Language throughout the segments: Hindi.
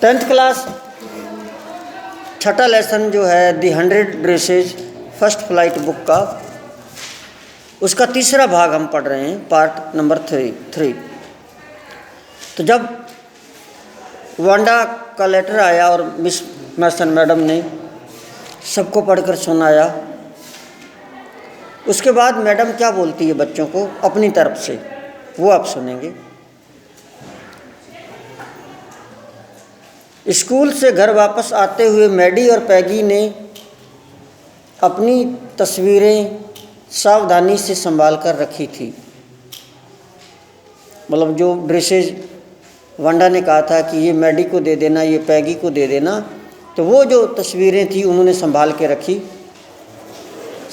10th क्लास छठा लेसन जो है दी 100 ड्रेसेज फर्स्ट फ्लाइट बुक का, उसका तीसरा भाग हम पढ़ रहे हैं, पार्ट नंबर 3। तो जब वांडा का लेटर आया और मिस मर्सन मैडम ने सबको पढ़कर सुनाया, उसके बाद मैडम क्या बोलती है बच्चों को अपनी तरफ से, वो आप सुनेंगे। स्कूल से घर वापस आते हुए मैडी और पैगी ने अपनी तस्वीरें सावधानी से संभाल कर रखी थी। मतलब जो ड्रेसेज वांडा ने कहा था कि ये मैडी को दे देना, ये पैगी को दे देना, तो वो जो तस्वीरें थी उन्होंने संभाल के रखी।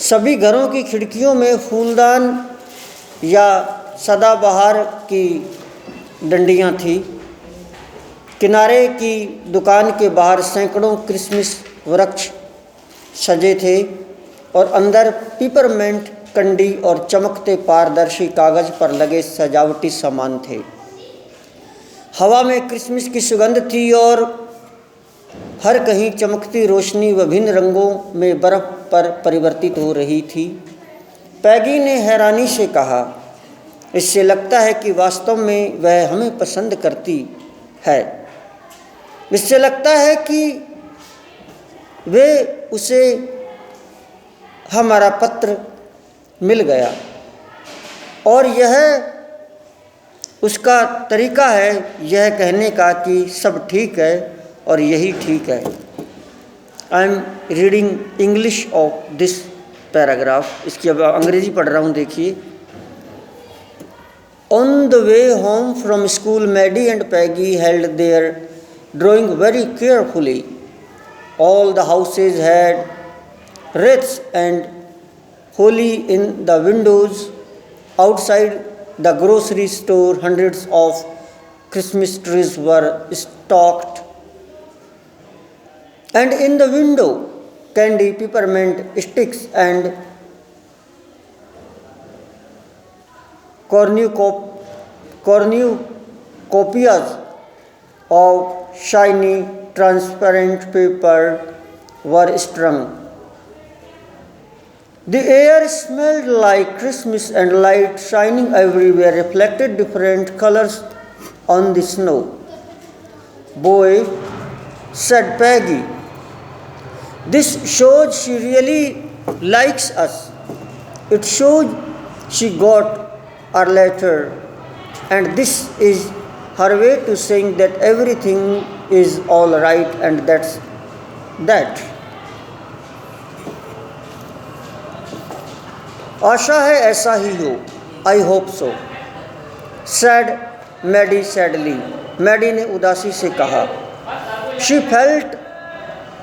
सभी घरों की खिड़कियों में फूलदान या सदाबहार की डंडियाँ थी। किनारे की दुकान के बाहर सैकड़ों क्रिसमस वृक्ष सजे थे और अंदर पिपरमेंट कंडी और चमकते पारदर्शी कागज पर लगे सजावटी सामान थे। हवा में क्रिसमस की सुगंध थी और हर कहीं चमकती रोशनी विभिन्न रंगों में बर्फ पर परिवर्तित हो रही थी। पैगी ने हैरानी से कहा, इससे लगता है कि वास्तव में वह हमें पसंद करती है। इससे लगता है कि वे उसे हमारा पत्र मिल गया और यह उसका तरीका है यह कहने का कि सब ठीक है और यही ठीक है। I am reading English of this paragraph. इसकी अब अंग्रेजी पढ़ रहा हूँ, देखिए। On the way home from school, Maddie and Peggy held their drawing very carefully. All the houses had wreaths and holly in the windows. Outside the grocery store, hundreds of Christmas trees were stalked. And in the window, candy, peppermint sticks and cornucopias of shiny, transparent paper were strung. The air smelled like Christmas and light shining everywhere reflected different colors on the snow. Boy, said Peggy, this shows she really likes us. It shows she got our letter, and this is her way to saying that everything is all right, and that's that. आशा है ऐसा ही हो, I hope so, said Maddie sadly. Maddie ने उदासी से कहा। She felt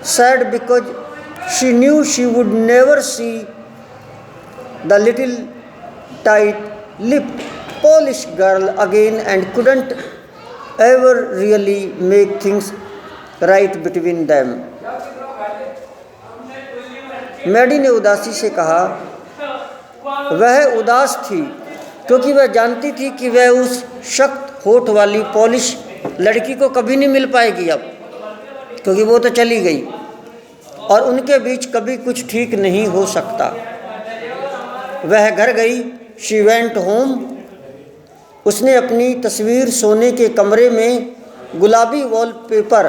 sad because she knew she would never see the little tight-lipped Polish girl again and couldn't ever really make things right between them. Maddie ने उदासी से कहा। वह उदास थी क्योंकि वह जानती थी कि वह उस सख्त होठ वाली पॉलिश लड़की को कभी नहीं मिल पाएगी अब, क्योंकि वो तो चली गई और उनके बीच कभी कुछ ठीक नहीं हो सकता। वह घर गई। She went home. उसने अपनी तस्वीर सोने के कमरे में गुलाबी वॉलपेपर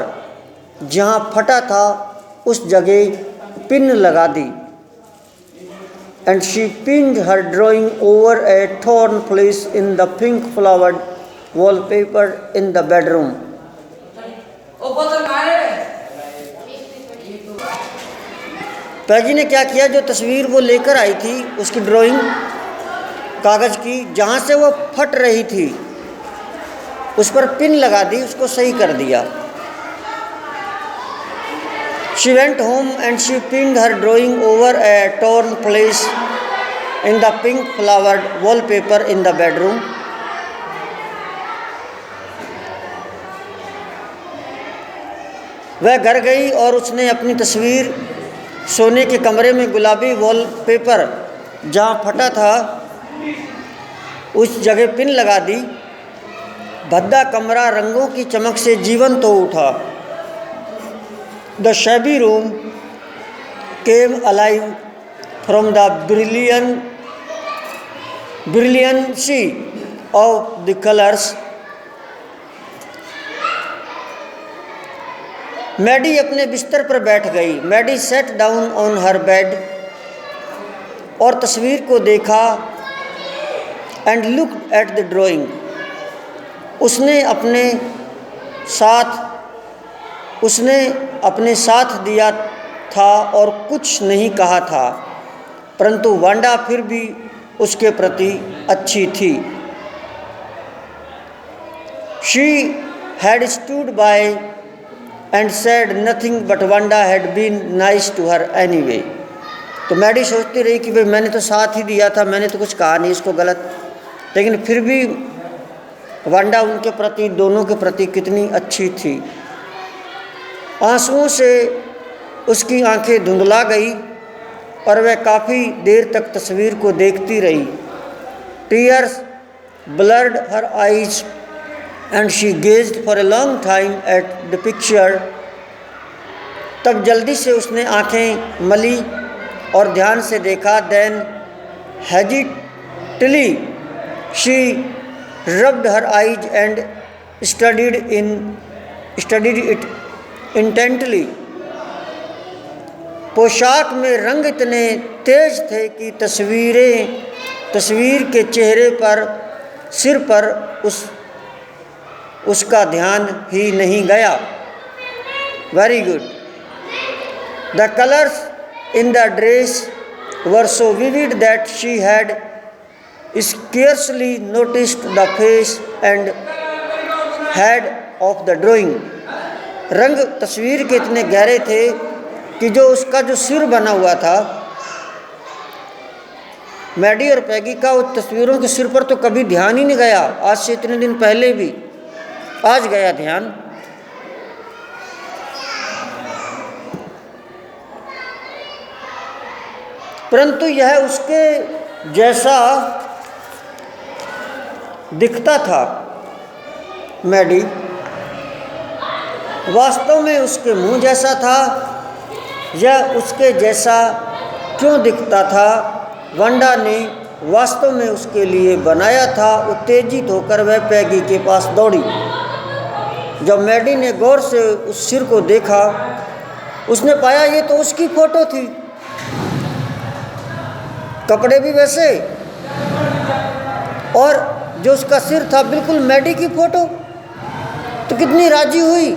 जहाँ फटा था उस जगह पिन लगा दी। And she pinned her drawing over a thorn place in the pink flowered wallpaper in the bedroom. Peggy ने क्या किया, जो तस्वीर वो लेकर आई थी उसकी ड्राइंग कागज़ की, जहाँ से वो फट रही थी उस पर पिन लगा दी, उसको सही कर दिया। She went home and she pinned her drawing over a torn place in the pink flowered wallpaper in the bedroom. वह घर गई और उसने अपनी तस्वीर सोने के कमरे में गुलाबी वॉलपेपर जहाँ फटा था उस जगह पिन लगा दी। भद्दा कमरा रंगों की चमक से जीवंत हो उठा। The shabby room came alive from the brilliancy of the colors. Maddie अपने बिस्तर पर बैठ गई. Maddie sat down on her bed और तस्वीर को देखा. And looked at the drawing. उसने अपने साथ दिया था और कुछ नहीं कहा था, परंतु वांडा फिर भी उसके प्रति अच्छी थी. She had stood by and said nothing but Wanda had been nice to her anyway. तो मैडी सोचती रही कि भाई मैंने तो साथ ही दिया था, मैंने तो कुछ कहा नहीं इसको गलत, लेकिन फिर भी वांडा उनके प्रति, दोनों के प्रति कितनी अच्छी थी. आंसुओं से उसकी आंखें धुंधला गई और वह काफ़ी देर तक तस्वीर को देखती रही. Tears blurred her eyes and she gazed for a long time at the picture. तब जल्दी से उसने आंखें मली और ध्यान से देखा. Then hesitantly she rubbed her eyes and studied it intently. पोशाक में रंग इतने तेज थे कि तस्वीर के चेहरे पर, सिर पर उसका ध्यान ही नहीं गया. Very good. The colors in the dress were so vivid that she had scarcely noticed the face and head of the drawing. रंग तस्वीर के इतने गहरे थे कि उसका जो सिर बना हुआ था, मैडी और पैगी का उस तस्वीरों के सिर पर तो कभी ध्यान ही नहीं गया. आज से इतने दिन पहले भी, आज गया ध्यान. परंतु यह उसके जैसा दिखता था. मैडी वास्तव में उसके मुंह जैसा था. यह उसके जैसा क्यों दिखता था? वांडा ने वास्तव में उसके लिए बनाया था. उत्तेजित होकर वह पैगी के पास दौड़ी. जब मैडी ने गौर से उस सिर को देखा, उसने पाया ये तो उसकी फोटो थी, कपड़े भी वैसे, और जो उसका सिर था बिल्कुल मैडी की फोटो. तो कितनी राजी हुई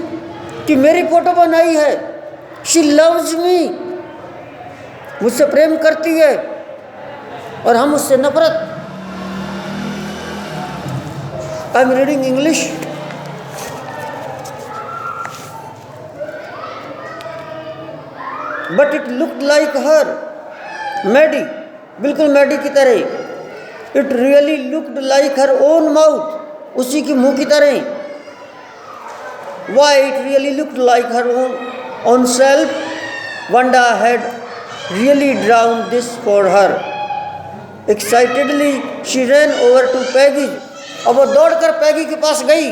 कि मेरी फोटो बनाई है. शी लव्स मी, मुझसे प्रेम करती है और हम उससे नफरत. I am reading English. But it looked like her. Maddy, बिल्कुल मैडी की तरह. It really looked like her own mouth, उसी की मुंह की तरह. Why it really looked like her own self. Wanda had really drawn this for her. Excitedly she ran over to Peggy. अब वो दौड़कर पैगी के पास गई.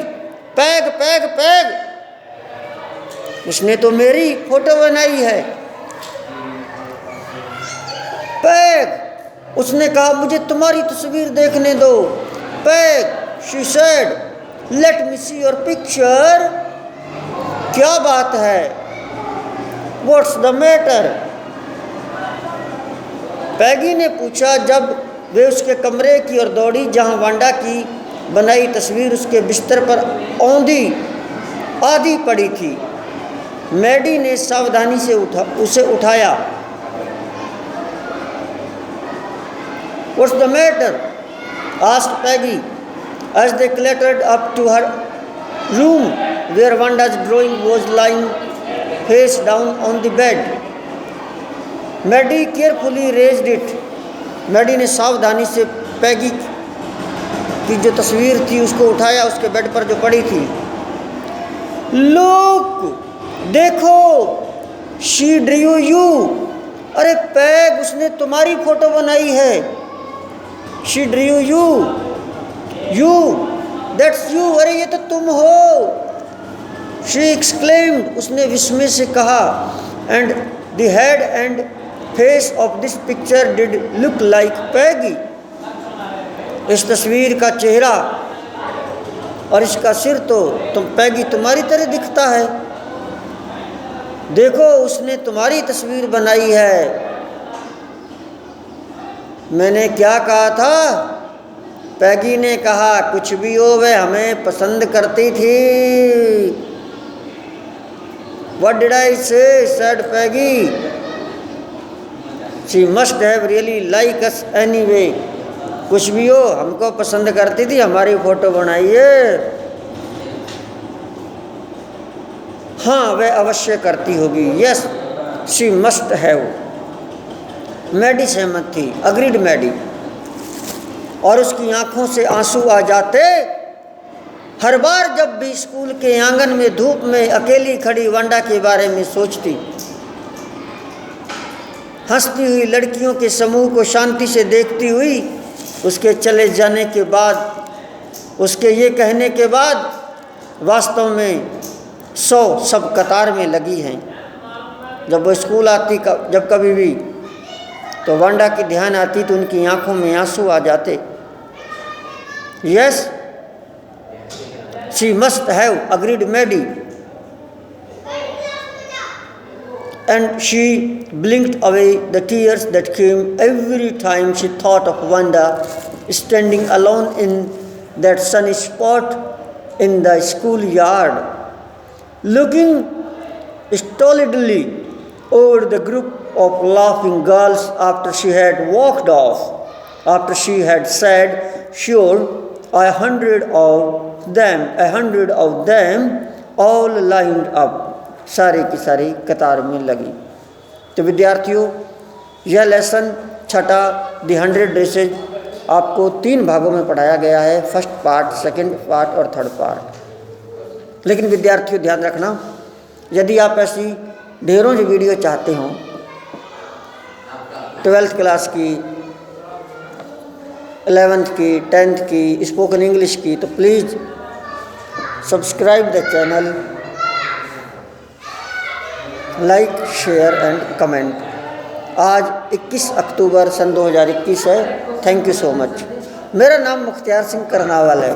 पैग पैग पैग, उसने तो मेरी फोटो बनाई है. पैग, उसने कहा मुझे तुम्हारी तस्वीर देखने दो. Peg, she said, let me see your picture. क्या बात है? What's the matter? पैगी ने पूछा जब वे उसके कमरे की ओर दौड़ी जहां वांडा की बनाई तस्वीर उसके बिस्तर पर आधी पड़ी थी. मैडी ने सावधानी से उसे उठाया. What's the matter? asked Peggy as they clattered up to her room where Wanda's drawing was lying face down on the bed. Maddie carefully raised it. Maddie ने सावधानी से पैगी की जो तस्वीर थी उसको उठाया, उसके बेड पर जो पड़ी थी. लुक, देखो, शी ड्रू यू. अरे पैग, उसने तुम्हारी फोटो बनाई है. She Drew you, that's you. अरे ये तो तुम हो. शी एक्सक्लेम्ड, उसने विस्मय से कहा, and the head and face of this picture did look like Peggy. इस तस्वीर का चेहरा और इसका सिर तो पैगी तुम्हारी तरह दिखता है। देखो, उसने तुम्हारी तस्वीर बनाई है। मैंने क्या कहा था? पैगी ने कहा, कुछ भी हो वह हमें पसंद करती थी। What did I say? said Peggy. She must have really liked us anyway. कुछ भी हो हमको पसंद करती थी, हमारी फोटो बनाइए। हाँ, वह अवश्य करती होगी। Yes, she must have. Maddie सहमत थी, अग्रीड मैडी, और उसकी आंखों से आंसू आ जाते हर बार जब भी स्कूल के आंगन में धूप में अकेली खड़ी वांडा के बारे में सोचती। हंसती हुई लड़कियों के समूह को शांति से देखती हुई, उसके चले जाने के बाद, उसके ये कहने के बाद, वास्तव में 100 सब कतार में लगी हैं। जब वो स्कूल आती, जब कभी भी तो वांडा की ध्यान आती तो उनकी आंखों में आंसू आ जाते। Yes, she must have, agreed Maddie, and she blinked away the tears that came every time she thought of Wanda standing alone in that sunny spot in the schoolyard, looking stolidly over the group of laughing girls after she had walked off, after she had said, sure, 100 of them all lined up, सारी की सारी कतार में लगी। तो विद्यार्थियों, यह लेसन छठा द 100 ड्रेसेज आपको 3 भागों में पढ़ाया गया है, फर्स्ट पार्ट, सेकंड पार्ट और थर्ड पार्ट। लेकिन विद्यार्थियों ध्यान रखना, यदि आप ऐसी ढेरों जो वीडियो चाहते हो 12th क्लास की, 11th की, 10th की, स्पोकन इंग्लिश की, तो please subscribe the channel, like, share and comment. आज 21 अक्टूबर सन 2021 है। Thank you so much. मेरा नाम मुख्तियार सिंह करनावाल है।